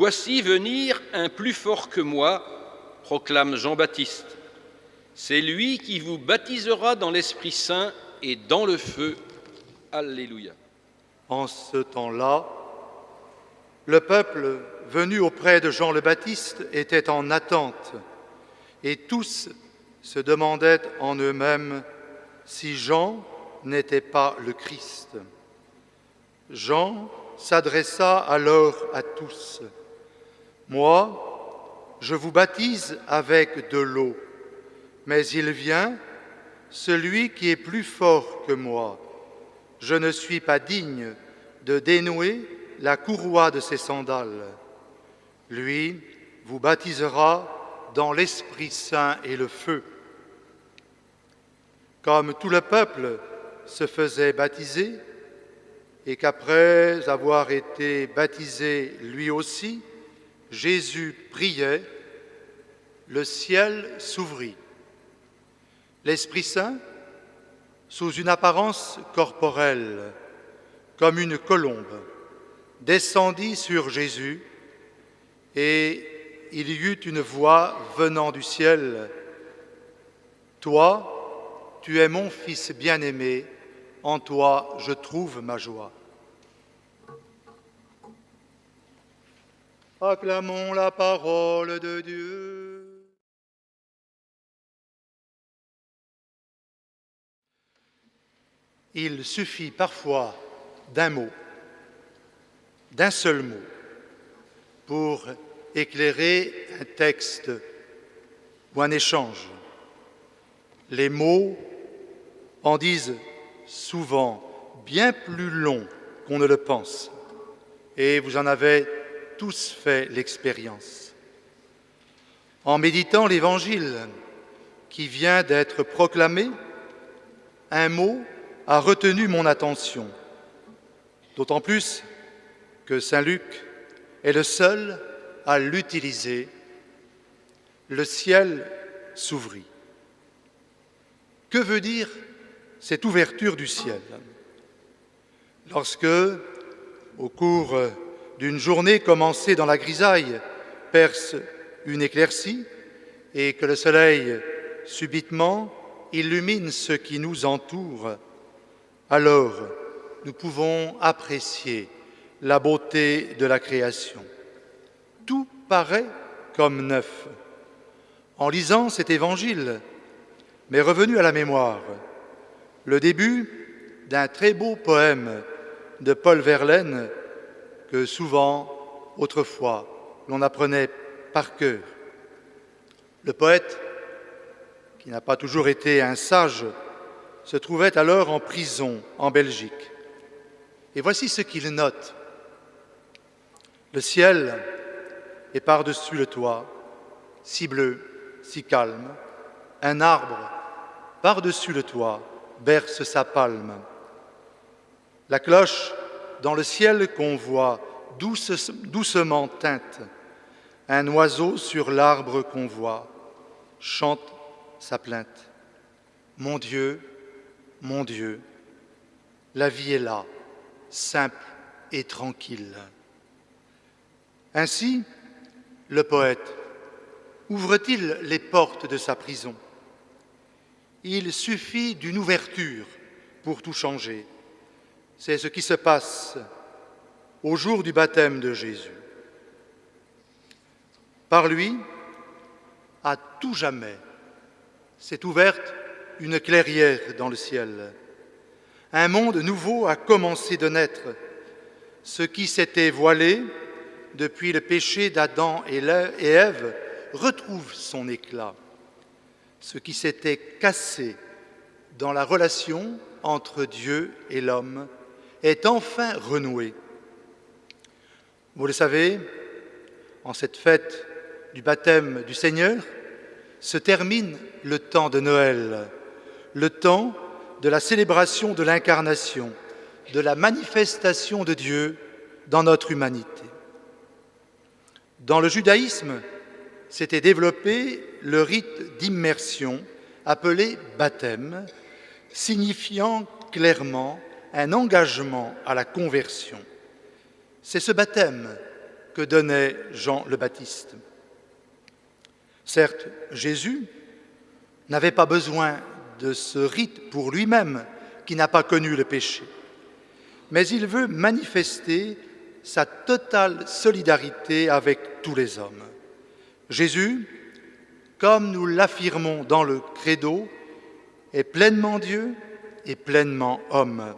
Voici venir un plus fort que moi, proclame Jean-Baptiste. C'est lui qui vous baptisera dans l'Esprit Saint et dans le feu. Alléluia. En ce temps-là, le peuple venu auprès de Jean le Baptiste était en attente, et tous se demandaient en eux-mêmes si Jean n'était pas le Christ. Jean s'adressa alors à tous. « Moi, je vous baptise avec de l'eau, mais il vient, celui qui est plus fort que moi. Je ne suis pas digne de dénouer la courroie de ses sandales. Lui vous baptisera dans l'Esprit Saint et le feu. » Comme tout le peuple se faisait baptiser, et qu'après avoir été baptisé lui aussi, Jésus priait, le ciel s'ouvrit. L'Esprit Saint, sous une apparence corporelle, comme une colombe, descendit sur Jésus, et il y eut une voix venant du ciel. « Toi, tu es mon Fils bien-aimé, en toi je trouve ma joie. » Acclamons la parole de Dieu. Il suffit parfois d'un mot, d'un seul mot, pour éclairer un texte ou un échange. Les mots en disent souvent bien plus long qu'on ne le pense, et vous en avez tous fait l'expérience. En méditant l'Évangile qui vient d'être proclamé, un mot a retenu mon attention, d'autant plus que Saint Luc est le seul à l'utiliser. Le ciel s'ouvrit. Que veut dire cette ouverture du ciel? Lorsque, au cours d'une journée commencée dans la grisaille, perce une éclaircie et que le soleil subitement illumine ce qui nous entoure, alors nous pouvons apprécier la beauté de la création. Tout paraît comme neuf. En lisant cet évangile, m'est revenu à la mémoire le début d'un très beau poème de Paul Verlaine que souvent, autrefois, l'on apprenait par cœur. Le poète, qui n'a pas toujours été un sage, se trouvait alors en prison en Belgique. Et voici ce qu'il note. Le ciel est par-dessus le toit, si bleu, si calme. Un arbre, par-dessus le toit, berce sa palme. La cloche, dans le ciel qu'on voit, doucement teinte. Un oiseau sur l'arbre qu'on voit, chante sa plainte. Mon Dieu, la vie est là, simple et tranquille. Ainsi, le poète ouvre-t-il les portes de sa prison? Il suffit d'une ouverture pour tout changer. C'est ce qui se passe au jour du baptême de Jésus. Par lui, à tout jamais, s'est ouverte une clairière dans le ciel. Un monde nouveau a commencé de naître. Ce qui s'était voilé depuis le péché d'Adam et Ève retrouve son éclat. Ce qui s'était cassé dans la relation entre Dieu et l'homme est enfin renoué. Vous le savez, en cette fête du baptême du Seigneur, se termine le temps de Noël, le temps de la célébration de l'incarnation, de la manifestation de Dieu dans notre humanité. Dans le judaïsme, s'était développé le rite d'immersion appelé baptême, signifiant clairement un engagement à la conversion. C'est ce baptême que donnait Jean le Baptiste. Certes, Jésus n'avait pas besoin de ce rite pour lui-même, qui n'a pas connu le péché, mais il veut manifester sa totale solidarité avec tous les hommes. Jésus, comme nous l'affirmons dans le Credo, est pleinement Dieu et pleinement homme.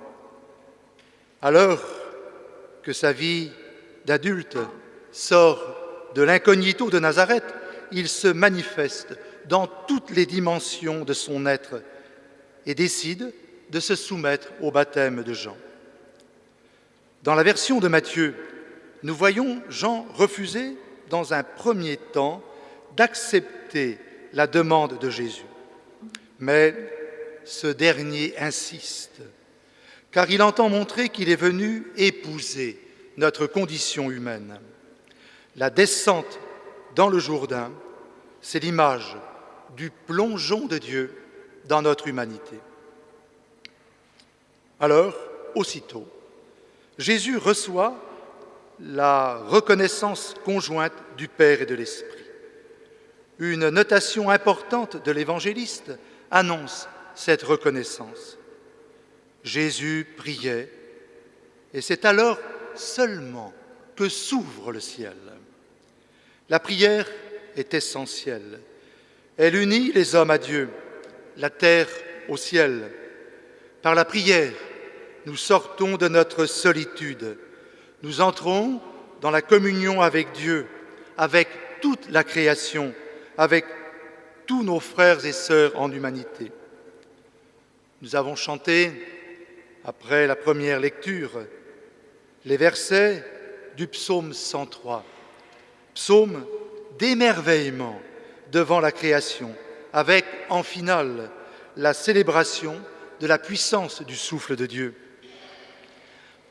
Alors que sa vie d'adulte sort de l'incognito de Nazareth, il se manifeste dans toutes les dimensions de son être et décide de se soumettre au baptême de Jean. Dans la version de Matthieu, nous voyons Jean refuser dans un premier temps d'accepter la demande de Jésus. Mais ce dernier insiste, car il entend montrer qu'il est venu épouser notre condition humaine. La descente dans le Jourdain, c'est l'image du plongeon de Dieu dans notre humanité. Alors, aussitôt, Jésus reçoit la reconnaissance conjointe du Père et de l'Esprit. Une notation importante de l'évangéliste annonce cette reconnaissance. Jésus priait, et c'est alors seulement que s'ouvre le ciel. La prière est essentielle. Elle unit les hommes à Dieu, la terre au ciel. Par la prière, nous sortons de notre solitude. Nous entrons dans la communion avec Dieu, avec toute la création, avec tous nos frères et sœurs en humanité. Nous avons chanté, après la première lecture, les versets du psaume 103, psaume d'émerveillement devant la création, avec en finale la célébration de la puissance du souffle de Dieu.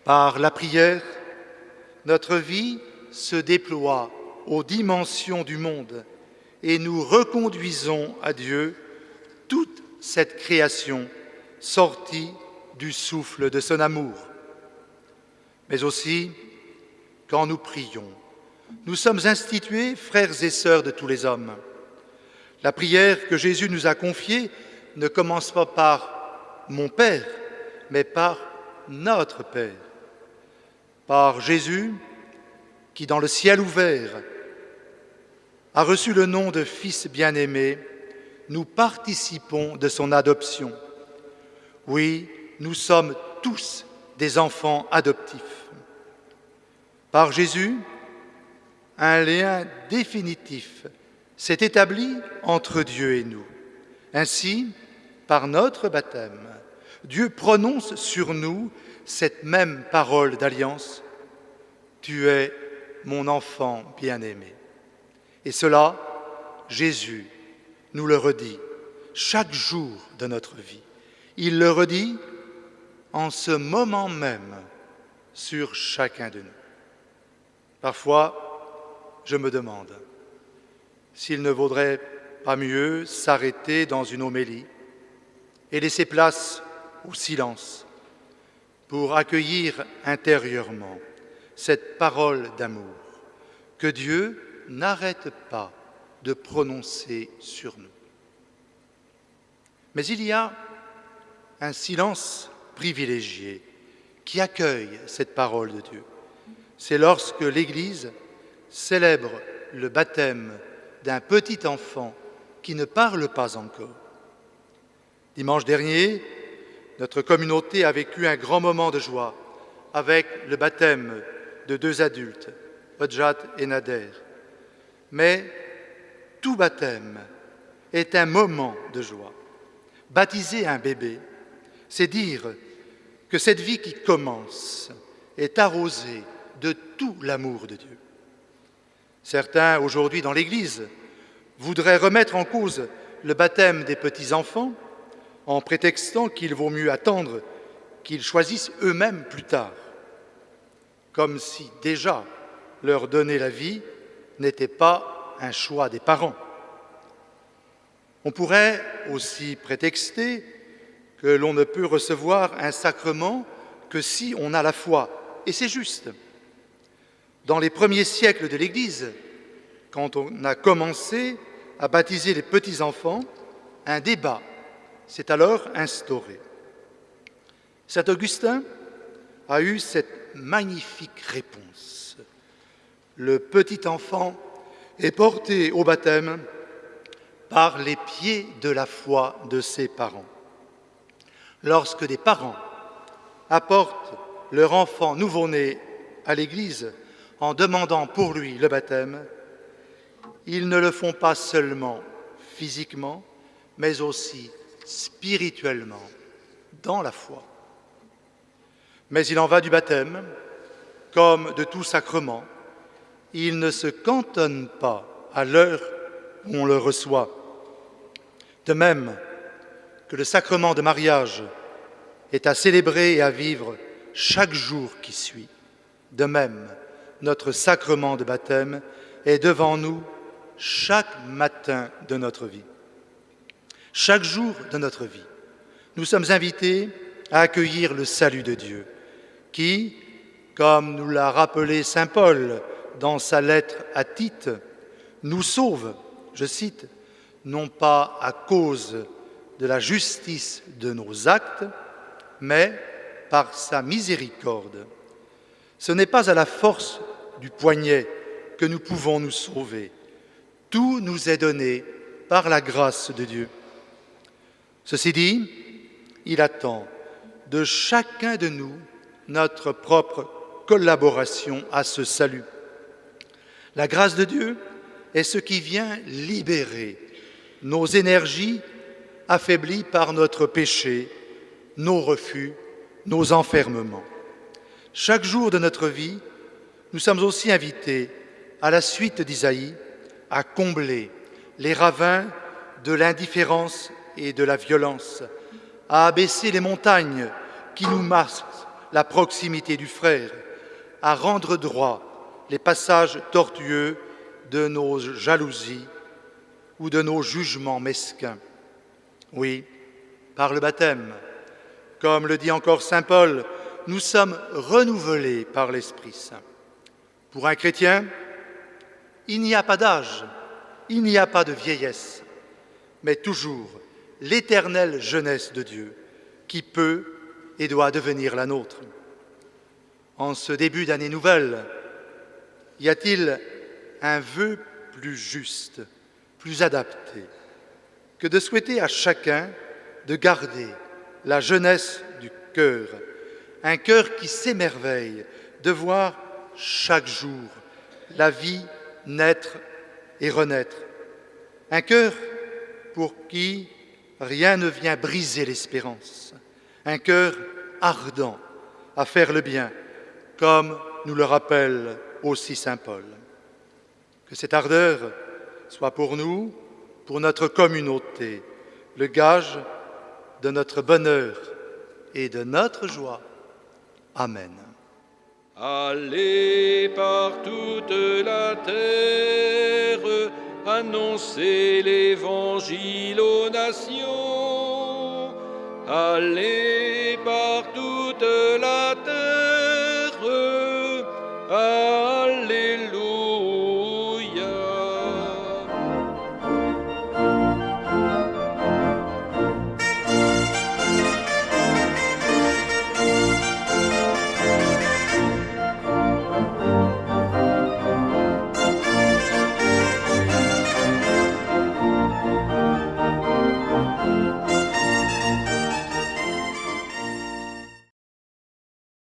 Par la prière, notre vie se déploie aux dimensions du monde et nous reconduisons à Dieu toute cette création sortie du souffle de son amour. Mais aussi, quand nous prions, nous sommes institués frères et sœurs de tous les hommes. La prière que Jésus nous a confiée ne commence pas par « mon Père », mais par « notre Père ». Par Jésus, qui dans le ciel ouvert a reçu le nom de Fils bien-aimé, nous participons de son adoption. Oui, nous sommes tous des enfants adoptifs. Par Jésus, un lien définitif s'est établi entre Dieu et nous. Ainsi, par notre baptême, Dieu prononce sur nous cette même parole d'alliance. Tu es mon enfant bien-aimé. Et cela, Jésus nous le redit chaque jour de notre vie. Il le redit en ce moment même sur chacun de nous. Parfois, je me demande s'il ne vaudrait pas mieux s'arrêter dans une homélie et laisser place au silence pour accueillir intérieurement cette parole d'amour que Dieu n'arrête pas de prononcer sur nous. Mais il y a un silence privilégié qui accueille cette parole de Dieu. C'est lorsque l'Église célèbre le baptême d'un petit enfant qui ne parle pas encore. Dimanche dernier, notre communauté a vécu un grand moment de joie avec le baptême de 2 adultes, Odjat et Nader. Mais tout baptême est un moment de joie. Baptiser un bébé, c'est dire que cette vie qui commence est arrosée de tout l'amour de Dieu. Certains, aujourd'hui dans l'Église, voudraient remettre en cause le baptême des petits-enfants en prétextant qu'il vaut mieux attendre qu'ils choisissent eux-mêmes plus tard, comme si déjà leur donner la vie n'était pas un choix des parents. On pourrait aussi prétexter que l'on ne peut recevoir un sacrement que si on a la foi, et c'est juste. Dans les premiers siècles de l'Église, quand on a commencé à baptiser les petits-enfants, un débat s'est alors instauré. Saint Augustin a eu cette magnifique réponse. Le petit enfant est porté au baptême par les pieds de la foi de ses parents. Lorsque des parents apportent leur enfant nouveau-né à l'Église en demandant pour lui le baptême, ils ne le font pas seulement physiquement, mais aussi spirituellement, dans la foi. Mais il en va du baptême, comme de tout sacrement, il ne se cantonne pas à l'heure où on le reçoit. De même que le sacrement de mariage est à célébrer et à vivre chaque jour qui suit, de même, notre sacrement de baptême est devant nous chaque matin de notre vie. Chaque jour de notre vie, nous sommes invités à accueillir le salut de Dieu, qui, comme nous l'a rappelé saint Paul dans sa lettre à Tite, nous sauve, je cite, non pas à cause de la justice de nos actes, mais par sa miséricorde. Ce n'est pas à la force du poignet que nous pouvons nous sauver. Tout nous est donné par la grâce de Dieu. Ceci dit, il attend de chacun de nous notre propre collaboration à ce salut. La grâce de Dieu est ce qui vient libérer nos énergies affaiblies par notre péché, nos refus, nos enfermements. Chaque jour de notre vie, nous sommes aussi invités, à la suite d'Isaïe, à combler les ravins de l'indifférence et de la violence, à abaisser les montagnes qui nous masquent la proximité du frère, à rendre droit les passages tortueux de nos jalousies ou de nos jugements mesquins. Oui, par le baptême, comme le dit encore saint Paul, nous sommes renouvelés par l'Esprit Saint. Pour un chrétien, il n'y a pas d'âge, il n'y a pas de vieillesse, mais toujours l'éternelle jeunesse de Dieu qui peut et doit devenir la nôtre. En ce début d'année nouvelle, y a-t-il un vœu plus juste, plus adapté que de souhaiter à chacun de garder la jeunesse du cœur, un cœur qui s'émerveille de voir chaque jour la vie naître et renaître, un cœur pour qui rien ne vient briser l'espérance, un cœur ardent à faire le bien, comme nous le rappelle aussi saint Paul. Que cette ardeur soit pour nous, pour notre communauté, le gage de notre bonheur et de notre joie. Amen. Allez par toute la terre, annoncez l'Évangile aux nations. Allez par toute la terre, allez.